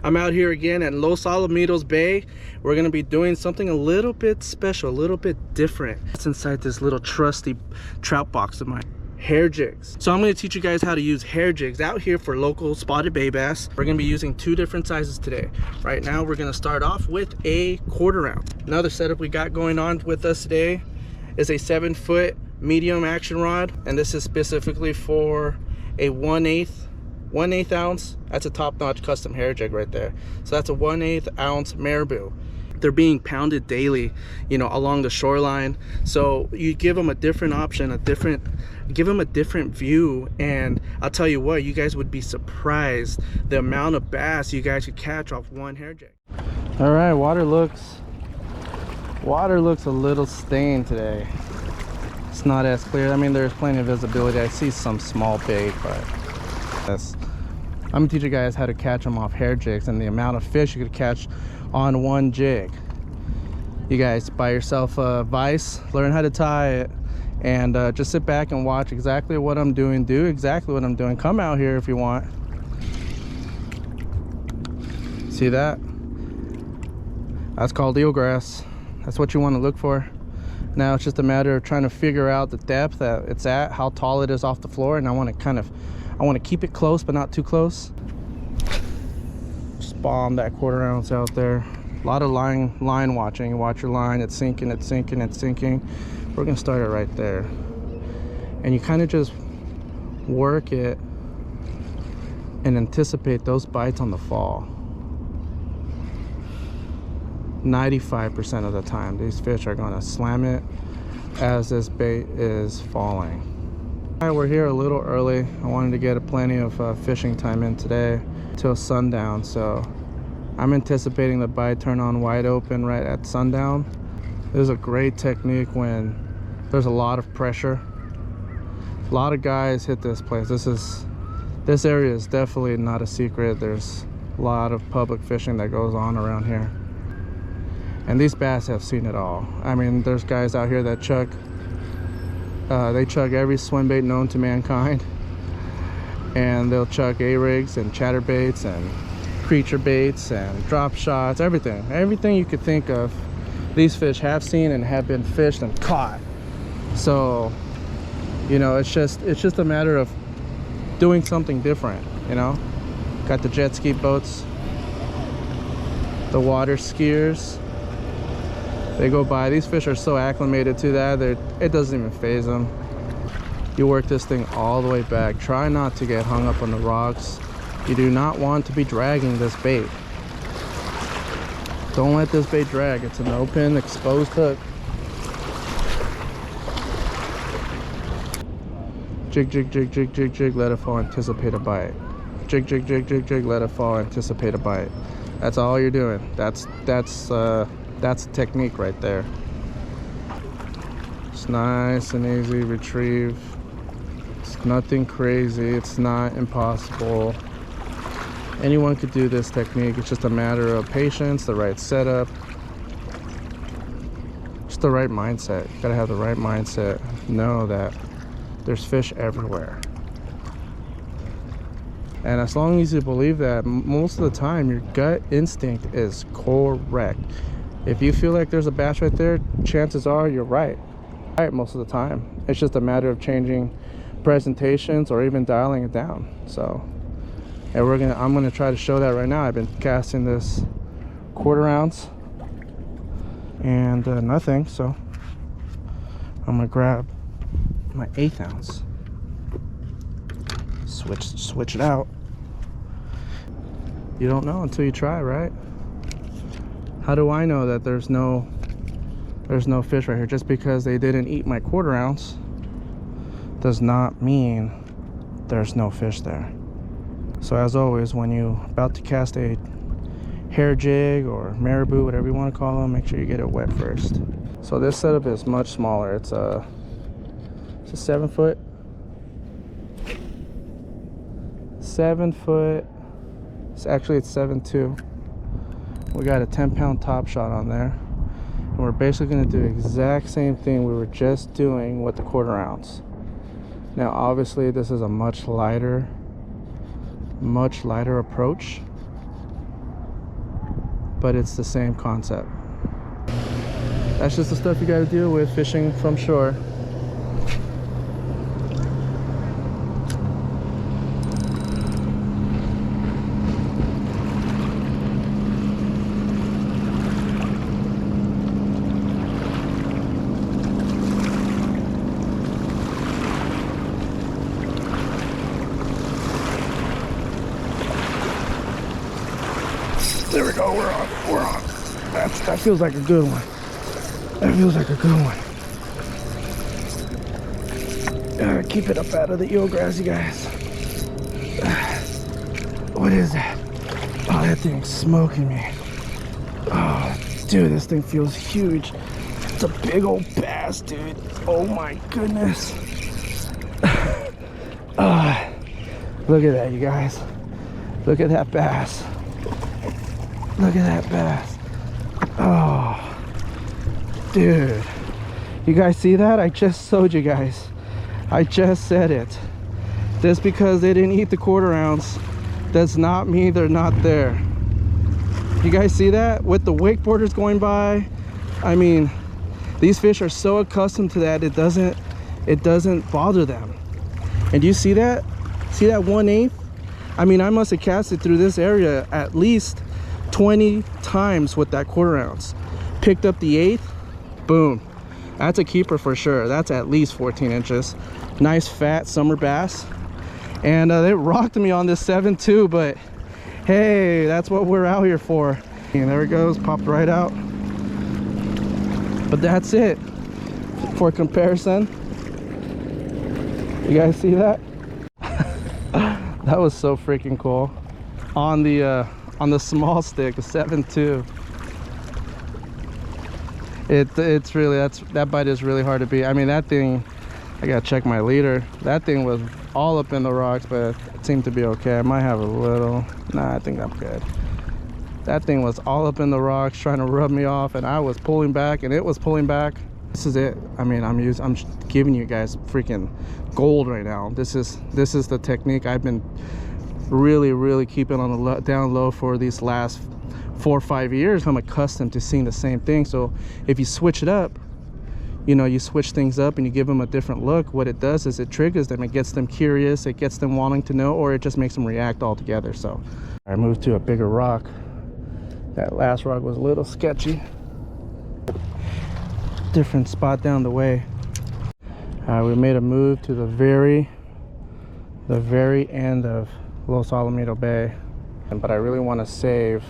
I'm out here again at Los Alamitos Bay. We're gonna be doing something a little bit special, a little bit different. It's inside this little trusty trout box of mine. Hair jigs. So I'm going to teach you guys how to use hair jigs out here for local spotted bay bass. We're going to be using two different sizes today. Right now we're going to start off with a 1/4 ounce. Another setup we got going on with us today is a 7-foot medium action rod, and this is specifically for a 1/8 ounce. That's a top-notch custom hair jig right there. So that's a 1/8 ounce marabou. They're being pounded daily, you know, along the shoreline. So you give them a different option, give them a different view, and I'll tell you what, you guys would be surprised the amount of bass you guys could catch off one hair jig. All right, water looks a little stained today. It's not as clear. I mean, there's plenty of visibility. I see some small bait, but I'm gonna teach you guys how to catch them off hair jigs and the amount of fish you could catch on one jig. You guys buy yourself a vise, learn how to tie it, and just sit back and watch exactly what I'm doing. Do exactly what I'm doing. Come out here if you want. See that? That's called eelgrass. That's what you want to look for. Now it's just a matter of trying to figure out the depth that it's at, how tall it is off the floor, and I want to keep it close but not too close. Just bomb that 1/4 ounce out there. A lot of line watching. You watch your line. It's sinking, it's sinking, it's sinking. We're gonna start it right there, and you kind of just work it and anticipate those bites on the fall. 95% of the time these fish are gonna slam it as this bait is falling. All right, we're here a little early. I wanted to get plenty of fishing time in today till sundown, so I'm anticipating the bite turn on wide open right at sundown. This is a great technique when there's a lot of pressure. A lot of guys hit this place. This area is definitely not a secret. There's a lot of public fishing that goes on around here, and these bass have seen it all. I mean, there's guys out here that chug every swim bait known to mankind, and they'll chug A-rigs and chatterbaits and creature baits and drop shots, everything you could think of. These fish have seen and have been fished and caught. So, you know, it's just a matter of doing something different, you know. Got the jet ski boats, the water skiers. They go by. These fish are so acclimated to that, it doesn't even faze them. You work this thing all the way back. Try not to get hung up on the rocks. You do not want to be dragging this bait. Don't let this bait drag. It's an open, exposed hook. Jig, jig, jig, jig, jig, jig, let it fall, anticipate a bite. Jig, jig, jig, jig, jig, let it fall, anticipate a bite. That's all you're doing. That's a technique right there. It's nice and easy, retrieve. It's nothing crazy, it's not impossible. Anyone could do this technique. It's just a matter of patience, the right setup, just the right mindset. You gotta have the right mindset. Know that there's fish everywhere. And as long as you believe that, most of the time your gut instinct is correct. If you feel like there's a bass right there, chances are you're right most of the time. It's just a matter of changing presentations or even dialing it down. So, and I'm gonna try to show that right now. I've been casting this 1/4 ounce and nothing, so I'm gonna grab my 1/8 ounce, switch it out. You don't know until you try, right? How do I know that there's no fish right here? Just because they didn't eat my 1/4 ounce does not mean there's no fish there. So as always, when you're about to cast a hair jig or marabou, whatever you want to call them, make sure you get it wet first. So this setup is much smaller. It's a 7-foot. Actually it's 7.2. We got a 10-pound top shot on there, and we're basically going to do the exact same thing we were just doing with the 1/4 ounce. Now obviously this is a much lighter approach, but it's the same concept. That's just the stuff you got to deal with fishing from shore. There we go, we're on. That feels like a good one. That feels like a good one. Keep it up out of the eelgrass, you guys. What is that? Oh, that thing's smoking me. Oh, dude, this thing feels huge. It's a big old bass, dude. Oh my goodness. Look at that, you guys. Look at that bass. Look at that bass. Oh, dude. You guys see that? I just showed you guys. I just said it. Just because they didn't eat the 1/4 ounce does not mean they're not there. You guys see that? With the wakeboarders going by, I mean, these fish are so accustomed to that, it doesn't bother them. And you see that? See that 1/8? I mean, I must have casted through this area at least 20 times with that 1/4 ounce. Picked up the 1/8, boom. That's a keeper for sure. That's at least 14 inches. Nice fat summer bass. And they rocked me on this 7.2, but hey, that's what we're out here for. And there it goes, popped right out. But that's it. For comparison, you guys see that? That was so freaking cool. On the small stick, a 7.2. It's really, that bite is really hard to beat. I mean, that thing, I gotta check my leader. That thing was all up in the rocks, but it seemed to be okay. I might have a little, nah, I think I'm good. That thing was all up in the rocks trying to rub me off, and I was pulling back and it was pulling back. This is it. I mean, I'm giving you guys freaking gold right now. This is the technique I've been really keeping on the down low for these last 4 or 5 years. I'm accustomed to seeing the same thing. So if you switch it up, you know, you switch things up and you give them a different look, what it does is it triggers them. It gets them curious, it gets them wanting to know, or it just makes them react altogether. So I moved to a bigger rock. That last rock was a little sketchy. Different spot down the way. We made a move to the very end of Los Alamitos Bay, but I really want to save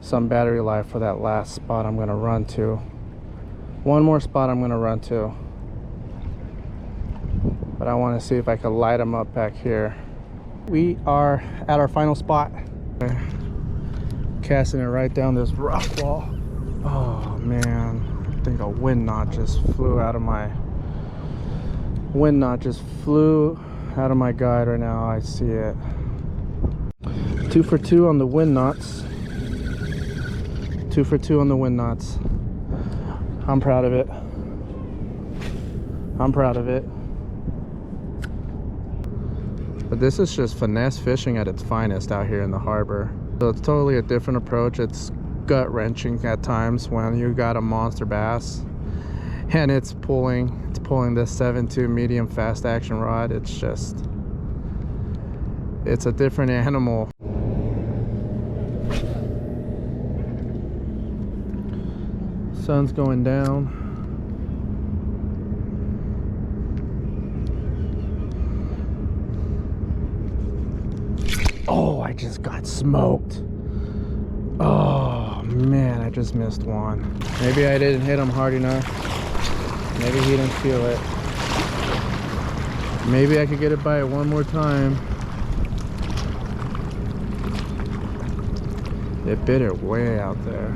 some battery life for that last spot I'm going to run to. One more spot I'm going to run to, but I want to see if I can light them up back here. We are at our final spot. Casting it right down this rock wall. Oh man, I think a wind knot just flew out of my guide right now. I see it. 2 for 2 on the wind knots. 2 for 2 on the wind knots. I'm proud of it. I'm proud of it. But this is just finesse fishing at its finest out here in the harbor. So it's totally a different approach. It's gut-wrenching at times when you got a monster bass and it's pulling this 7.2 medium fast action rod. It's a different animal. Sun's going down. Oh, I just got smoked. Oh man, I just missed one. Maybe I didn't hit him hard enough. Maybe he didn't feel it. Maybe I could get it by it one more time. It bit it way out there.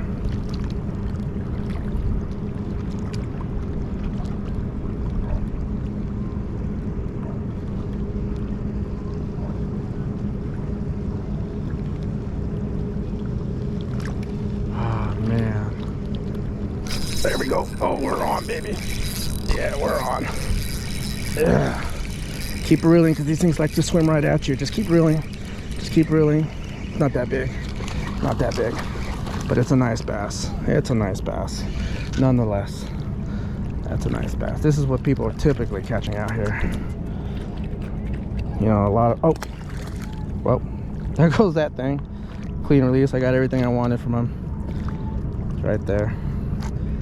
There we go. Oh, we're on, baby. Yeah, we're on. Yeah. Keep reeling because these things like to swim right at you. Just keep reeling. Just keep reeling. Not that big. Not that big. But it's a nice bass. It's a nice bass. Nonetheless, that's a nice bass. This is what people are typically catching out here. You know, a lot of, oh, well, there goes that thing. Clean release. I got everything I wanted from him. It's right there.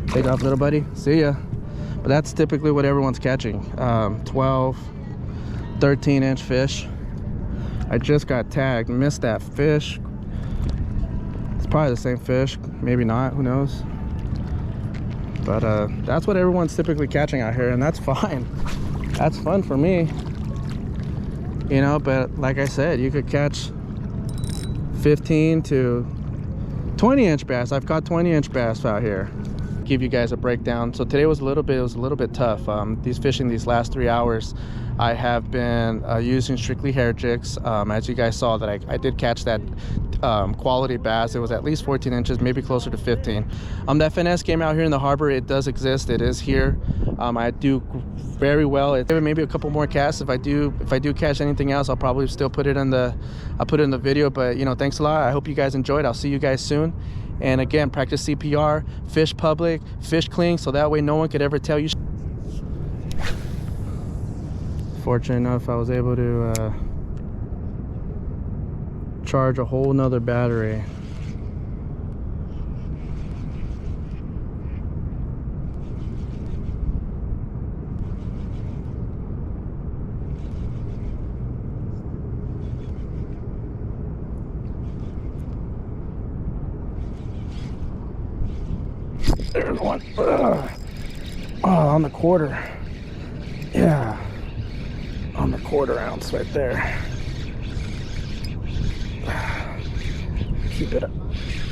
Take off, little buddy. See ya. But that's typically what everyone's catching. 12, 13-inch fish. I just got tagged, missed that fish. It's probably the same fish, maybe not, who knows. But that's what everyone's typically catching out here, and that's fine. That's fun for me, you know. But like I said, you could catch 15 to 20-inch bass. I've caught 20-inch bass out here. Give you guys a breakdown. So today was a little bit tough. These fishing these last 3 hours, I have been using strictly hair jigs. As you guys saw, that I did catch that quality bass. It was at least 14 inches, maybe closer to 15. That finesse game out here in the harbor, it does exist. It is here. I do very well. Maybe a couple more casts. If I do catch anything else, I'll probably still put it in the video. But you know, thanks a lot. I hope you guys enjoyed. I'll see you guys soon. And again, practice CPR, fish public, fish clean, so that way no one could ever tell you. Fortunate enough, I was able to charge a whole nother battery. There's one. Ugh. Oh, on the quarter. Yeah, on the 1/4 ounce right there. Keep it up.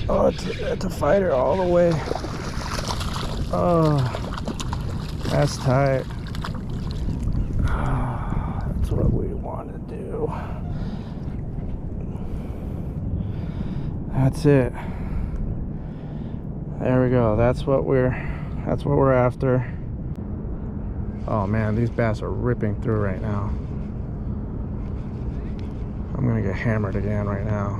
Oh, it's a fighter all the way. Oh, that's tight. Oh, that's what we want to do. That's it. There we go. That's what we're after. Oh man, these bass are ripping through right now. I'm gonna get hammered again right now.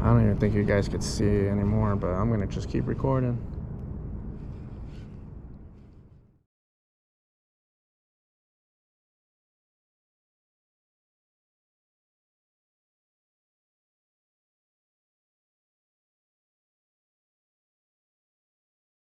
I don't even think you guys could see anymore, but I'm gonna just keep recording.